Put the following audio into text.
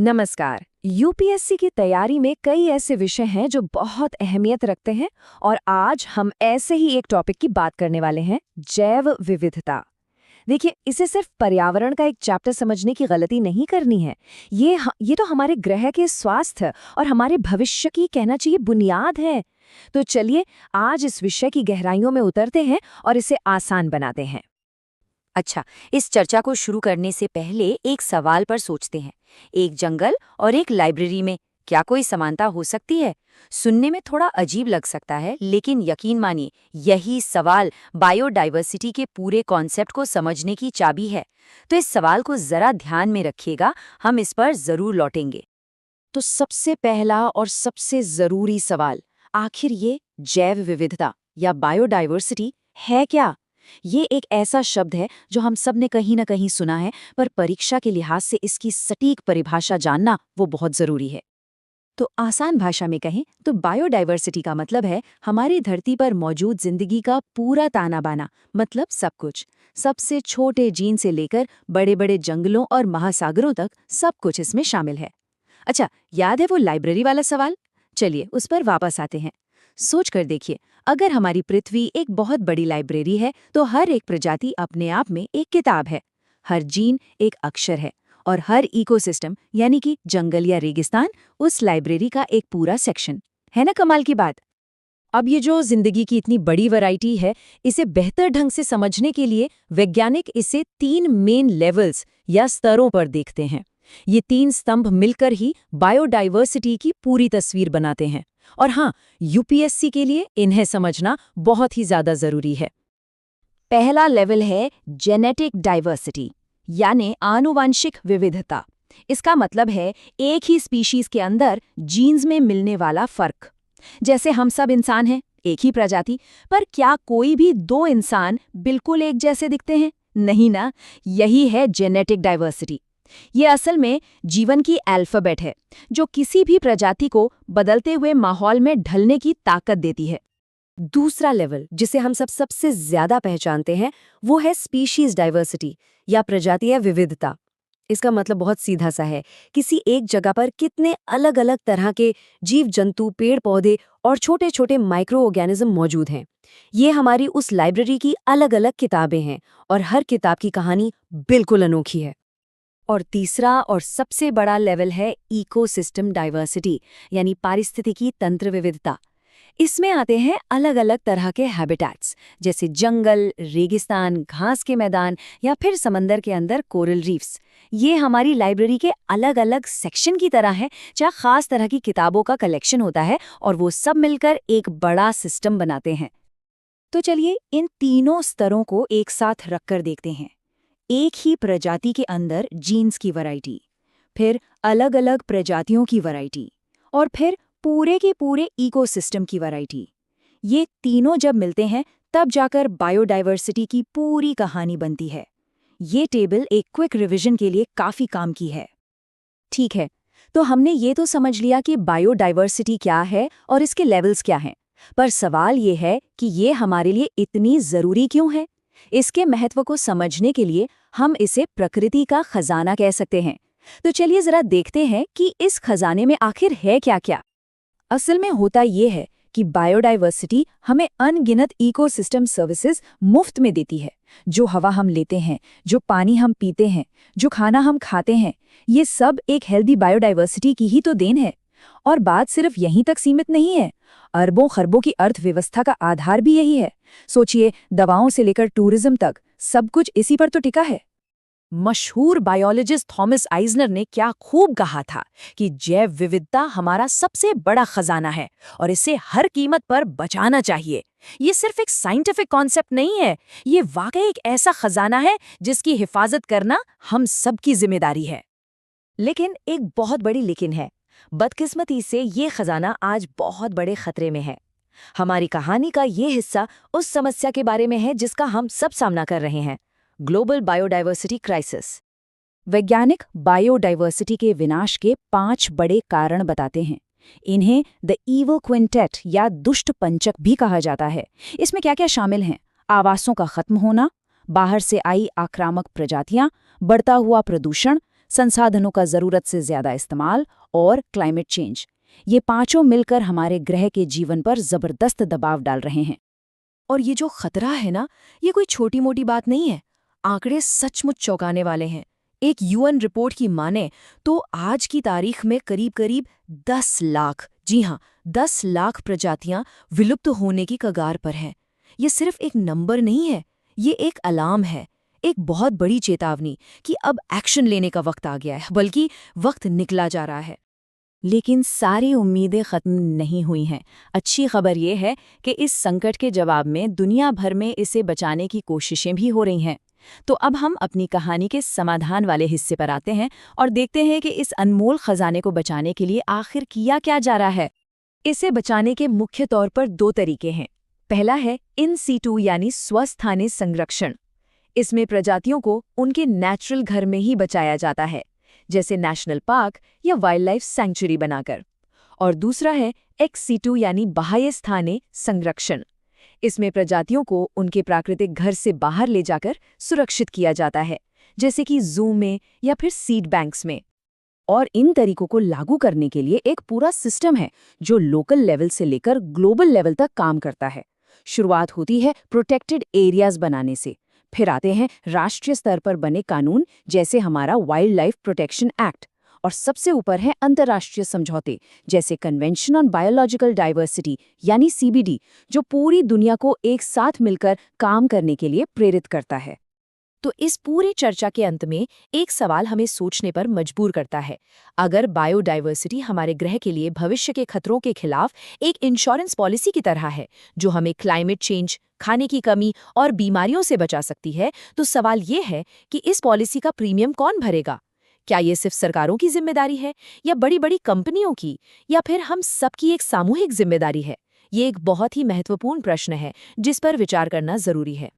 नमस्कार। यूपीएससी की तैयारी में कई ऐसे विषय हैं जो बहुत अहमियत रखते हैं और आज हम ऐसे ही एक टॉपिक की बात करने वाले हैं, जैव विविधता। देखिए, इसे सिर्फ पर्यावरण का एक चैप्टर समझने की गलती नहीं करनी है। ये तो हमारे ग्रह के स्वास्थ्य और हमारे भविष्य की कहना चाहिए बुनियाद है। तो चलिए आज इस विषय की गहराइयों में उतरते हैं और इसे आसान बनाते हैं। अच्छा, इस चर्चा को शुरू करने से पहले एक सवाल पर सोचते हैं। एक जंगल और एक लाइब्रेरी में क्या कोई समानता हो सकती है? सुनने में थोड़ा अजीब लग सकता है, लेकिन यकीन मानिए, यही सवाल बायोडाइवर्सिटी के पूरे कॉन्सेप्ट को समझने की चाबी है। तो इस सवाल को जरा ध्यान में रखिएगा, हम इस पर जरूर लौटेंगे। तो सबसे पहला और सबसे जरूरी सवाल, आखिर ये जैव विविधता या बायोडाइवर्सिटी है क्या? ये एक ऐसा शब्द है जो हम सब ने कहीं ना कहीं सुना है, पर परीक्षा के लिहाज से इसकी सटीक परिभाषा जानना वो बहुत जरूरी है। तो आसान भाषा में कहें तो बायोडाइवर्सिटी का मतलब है हमारी धरती पर मौजूद जिंदगी का पूरा ताना बाना, मतलब सब कुछ। सबसे छोटे जीन से लेकर बड़े बड़े जंगलों और महासागरों तक सब कुछ इसमें शामिल है। अच्छा, याद है वो लाइब्रेरी वाला सवाल? चलिए उस पर वापस आते हैं। सोच कर देखिए, अगर हमारी पृथ्वी एक बहुत बड़ी लाइब्रेरी है तो हर एक प्रजाति अपने आप में एक किताब है। हर जीन एक अक्षर है और हर इकोसिस्टम यानी कि जंगल या रेगिस्तान उस लाइब्रेरी का एक पूरा सेक्शन है। ना कमाल की बात। अब ये जो जिंदगी की इतनी बड़ी वैरायटी है, इसे बेहतर ढंग से समझने के लिए वैज्ञानिक इसे 3 मेन लेवल्स या स्तरों पर देखते हैं। ये 3 स्तंभ मिलकर ही बायोडाइवर्सिटी की पूरी तस्वीर बनाते हैं। और हाँ, यूपीएससी के लिए इन्हें समझना बहुत ही ज्यादा जरूरी है। पहला लेवल है जेनेटिक डाइवर्सिटी, यानी आनुवंशिक विविधता। इसका मतलब है एक ही स्पीशीज के अंदर जीन्स में मिलने वाला फर्क। जैसे हम सब इंसान हैं, एक ही प्रजाति, पर क्या कोई भी 2 इंसान बिल्कुल एक जैसे दिखते हैं? नहीं ना। यही है जेनेटिक डाइवर्सिटी। ये असल में जीवन की अल्फाबेट है, जो किसी भी प्रजाति को बदलते हुए माहौल में ढलने की ताकत देती है। दूसरा लेवल, जिसे हम सब सबसे ज्यादा पहचानते हैं, वो है स्पीशीज डाइवर्सिटी या प्रजातीय विविधता। इसका मतलब बहुत सीधा सा है, किसी एक जगह पर कितने अलग अलग तरह के जीव जंतु, पेड़ पौधे और छोटे छोटे माइक्रो ऑर्गेनिज्म मौजूद हैं। ये हमारी उस लाइब्रेरी की अलग अलग किताबें हैं और हर किताब की कहानी बिल्कुल अनोखी है। और तीसरा और सबसे बड़ा लेवल है इकोसिस्टम डाइवर्सिटी, यानी पारिस्थितिकी तंत्र विविधता। इसमें आते हैं अलग अलग तरह के हैबिटेट्स, जैसे जंगल, रेगिस्तान, घास के मैदान या फिर समंदर के अंदर कोरल रीफ्स। ये हमारी लाइब्रेरी के अलग अलग सेक्शन की तरह है, जहाँ खास तरह की किताबों का कलेक्शन होता है और वो सब मिलकर एक बड़ा सिस्टम बनाते हैं। तो चलिए इन तीनों स्तरों को एक साथ रखकर देखते हैं। एक ही प्रजाति के अंदर जीन्स की वैरायटी, फिर अलग अलग प्रजातियों की वैरायटी, और फिर पूरे के पूरे इकोसिस्टम की वैरायटी। ये तीनों जब मिलते हैं तब जाकर बायोडाइवर्सिटी की पूरी कहानी बनती है। ये टेबल एक क्विक रिवीजन के लिए काफी काम की है। ठीक है, तो हमने ये तो समझ लिया कि बायोडाइवर्सिटी क्या है और इसके लेवल्स क्या हैं। पर सवाल ये है कि ये हमारे लिए इतनी जरूरी क्यों है? इसके महत्व को समझने के लिए हम इसे प्रकृति का खजाना कह सकते हैं। तो चलिए जरा देखते हैं कि इस खजाने में आखिर है क्या-क्या। असल में होता ये है कि बायोडाइवर्सिटी हमें अनगिनत इकोसिस्टम सर्विसेज मुफ्त में देती है। जो हवा हम लेते हैं, जो पानी हम पीते हैं, जो खाना हम खाते हैं, ये सब एक हेल्दी बायोडाइवर्सिटी की ही तो देन है। और बात सिर्फ यहीं तक सीमित नहीं है। अरबों खरबों की अर्थव्यवस्था का आधार भी यही है। सोचिए, दवाओं से लेकर टूरिज्म तक सब कुछ इसी पर तो टिका है। मशहूर बायोलॉजिस्ट थॉमस आइजनर ने क्या खूब कहा था कि जैव विविधता हमारा सबसे बड़ा खजाना है और इसे हर कीमत पर बचाना चाहिए। ये सिर्फ एक साइंटिफिक कॉन्सेप्ट नहीं है, ये वाकई एक ऐसा खजाना है जिसकी हिफाजत करना हम सबकी जिम्मेदारी है। लेकिन एक बहुत बड़ी लेकिन है। बदकिस्मती से ये खजाना आज बहुत बड़े खतरे में है। हमारी कहानी का ये हिस्सा उस समस्या के बारे में है जिसका हम सब सामना कर रहे हैं, ग्लोबल बायोडाइवर्सिटी क्राइसिस। वैज्ञानिक बायोडाइवर्सिटी के विनाश के 5 बड़े कारण बताते हैं। इन्हें द ईवल क्विंटेट या दुष्ट पंचक भी कहा जाता है। इसमें क्या क्या शामिल हैं? आवासों का खत्म होना, बाहर से आई आक्रामक प्रजातियां, बढ़ता हुआ प्रदूषण, संसाधनों का ज़रूरत से ज़्यादा इस्तेमाल और क्लाइमेट चेंज। ये पांचों मिलकर हमारे ग्रह के जीवन पर ज़बरदस्त दबाव डाल रहे हैं। और ये जो खतरा है ना, ये कोई छोटी मोटी बात नहीं है। आंकड़े सचमुच चौंकाने वाले हैं। एक यूएन रिपोर्ट की माने तो आज की तारीख में करीब करीब 10 लाख, जी हाँ, 10 लाख प्रजातियां विलुप्त होने की कगार पर हैं। ये सिर्फ एक नंबर नहीं है, ये एक अलार्म है, एक बहुत बड़ी चेतावनी कि अब एक्शन लेने का वक्त आ गया है, बल्कि वक्त निकला जा रहा है। लेकिन सारी उम्मीदें खत्म नहीं हुई हैं। अच्छी खबर ये है कि इस संकट के जवाब में दुनिया भर में इसे बचाने की कोशिशें भी हो रही हैं। तो अब हम अपनी कहानी के समाधान वाले हिस्से पर आते हैं और देखते हैं कि इस अनमोल खजाने को बचाने के लिए आखिर किया क्या जा रहा है। इसे बचाने के मुख्य तौर पर 2 तरीके हैं। पहला है इन सीटू यानी स्वस्थानी संरक्षण। इसमें प्रजातियों को उनके नेचुरल घर में ही बचाया जाता है, जैसे नेशनल पार्क या वाइल्ड लाइफ सैंक्चुरी बनाकर। और दूसरा है एक्स सीटू यानी बाह्य स्थानीय संरक्षण। इसमें प्रजातियों को उनके प्राकृतिक घर से बाहर ले जाकर सुरक्षित किया जाता है, जैसे कि जू में या फिर सीड बैंक्स में। और इन तरीकों को लागू करने के लिए एक पूरा सिस्टम है जो लोकल लेवल से लेकर ग्लोबल लेवल तक काम करता है। शुरुआत होती है प्रोटेक्टेड एरियाज बनाने से, फिर आते हैं राष्ट्रीय स्तर पर बने कानून जैसे हमारा वाइल्ड लाइफ प्रोटेक्शन एक्ट, और सबसे ऊपर है अंतर्राष्ट्रीय समझौते जैसे कन्वेंशन ऑन बायोलॉजिकल डाइवर्सिटी यानी सीबीडी, जो पूरी दुनिया को एक साथ मिलकर काम करने के लिए प्रेरित करता है। तो इस पूरी चर्चा के अंत में एक सवाल हमें सोचने पर मजबूर करता है। अगर बायोडाइवर्सिटी हमारे ग्रह के लिए भविष्य के खतरों के खिलाफ एक इंश्योरेंस पॉलिसी की तरह है, जो हमें क्लाइमेट चेंज, खाने की कमी और बीमारियों से बचा सकती है, तो सवाल ये है कि इस पॉलिसी का प्रीमियम कौन भरेगा? क्या ये सिर्फ सरकारों की जिम्मेदारी है, या बड़ी बड़ी कंपनियों की, या फिर हम सबकी एक सामूहिक जिम्मेदारी है? ये एक बहुत ही महत्वपूर्ण प्रश्न है जिस पर विचार करना जरूरी है।